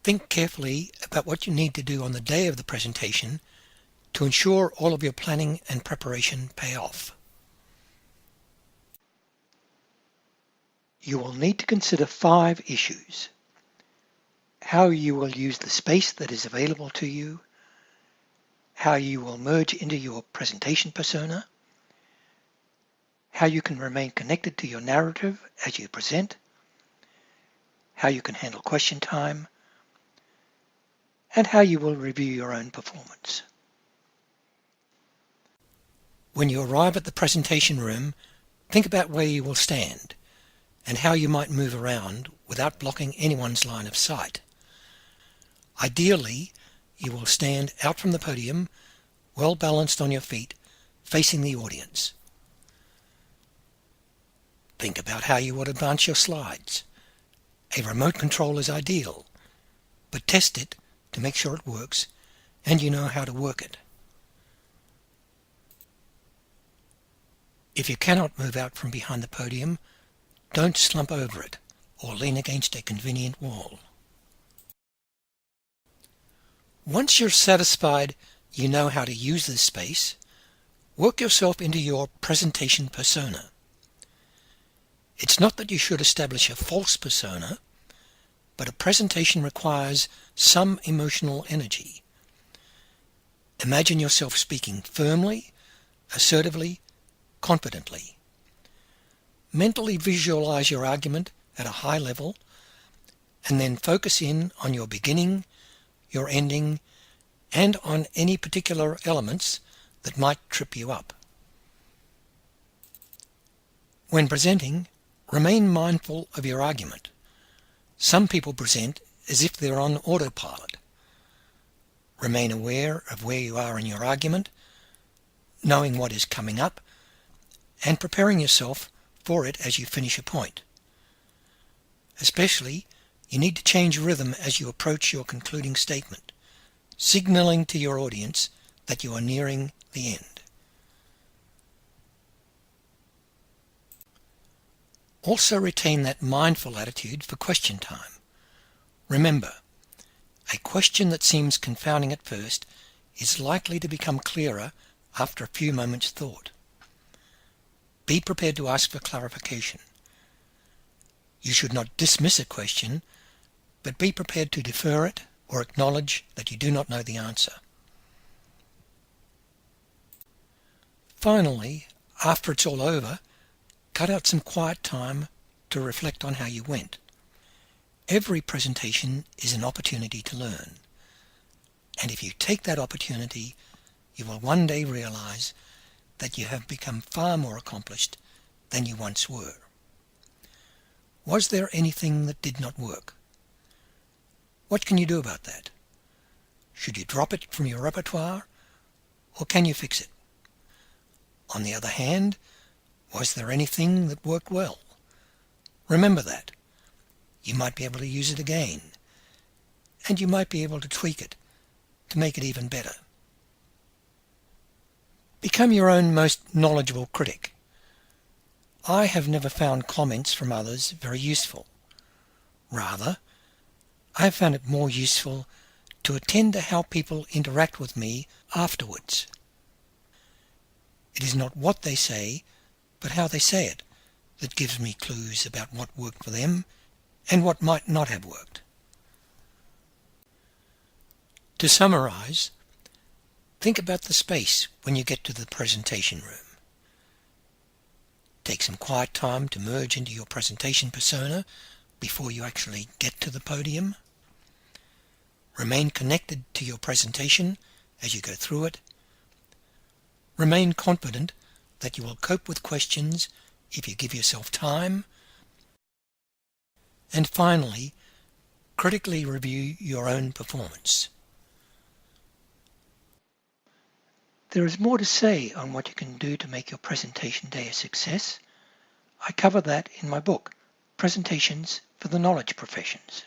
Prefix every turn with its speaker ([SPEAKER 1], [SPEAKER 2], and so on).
[SPEAKER 1] Think carefully about what you need to do on the day of the presentation to ensure all of your planning and preparation pay off. You will need to consider 5 issues: how you will use the space that is available to you, how you will merge into your presentation persona, how you can remain connected to your narrative as you present, how you can handle question time, and how you will review your own performance. When you arrive at the presentation room, think about where you will stand and how you might move around without blocking anyone's line of sight. Ideally, you will stand out from the podium, well balanced on your feet, facing the audience. Think about how you would advance your slides. A remote control is ideal, but test it to make sure it works and you know how to work it. If you cannot move out from behind the podium, don't slump over it or lean against a convenient wall. Once you're satisfied you know how to use this space, work yourself into your presentation persona. It's not that you should establish a false persona, but a presentation requires some emotional energy. Imagine yourself speaking firmly, assertively, confidently. Mentally visualize your argument at a high level and then focus in on your beginning, your ending, and on any particular elements that might trip you up. When presenting, remain mindful of your argument. Some people present as if they're on autopilot. Remain aware of where you are in your argument, knowing what is coming up, and preparing yourself for it as you finish a point. Especially, you need to change rhythm as you approach your concluding statement, signaling to your audience that you are nearing the end. Also retain that mindful attitude for question time. Remember, a question that seems confounding at first is likely to become clearer after a few moments' thought. Be prepared to ask for clarification. You should not dismiss a question, but be prepared to defer it or acknowledge that you do not know the answer. Finally, after it's all over, cut out some quiet time to reflect on how you went. Every presentation is an opportunity to learn, and if you take that opportunity, you will one day realize that you have become far more accomplished than you once were. Was there anything that did not work? What can you do about that? Should you drop it from your repertoire, or can you fix it? On the other hand, was there anything that worked well? Remember that. You might be able to use it again, and you might be able to tweak it to make it even better. Become your own most knowledgeable critic. I have never found comments from others very useful. Rather, I have found it more useful to attend to how people interact with me afterwards. It is not what they say, but how they say it that gives me clues about what worked for them and what might not have worked. To summarize, think about the space when you get to the presentation room. Take some quiet time to merge into your presentation persona before you actually get to the podium. Remain connected to your presentation as you go through it. Remain confident that you will cope with questions if you give yourself time. And finally, critically review your own performance. There is more to say on what you can do to make your presentation day a success. I cover that in my book, Presentations for the Knowledge Professions.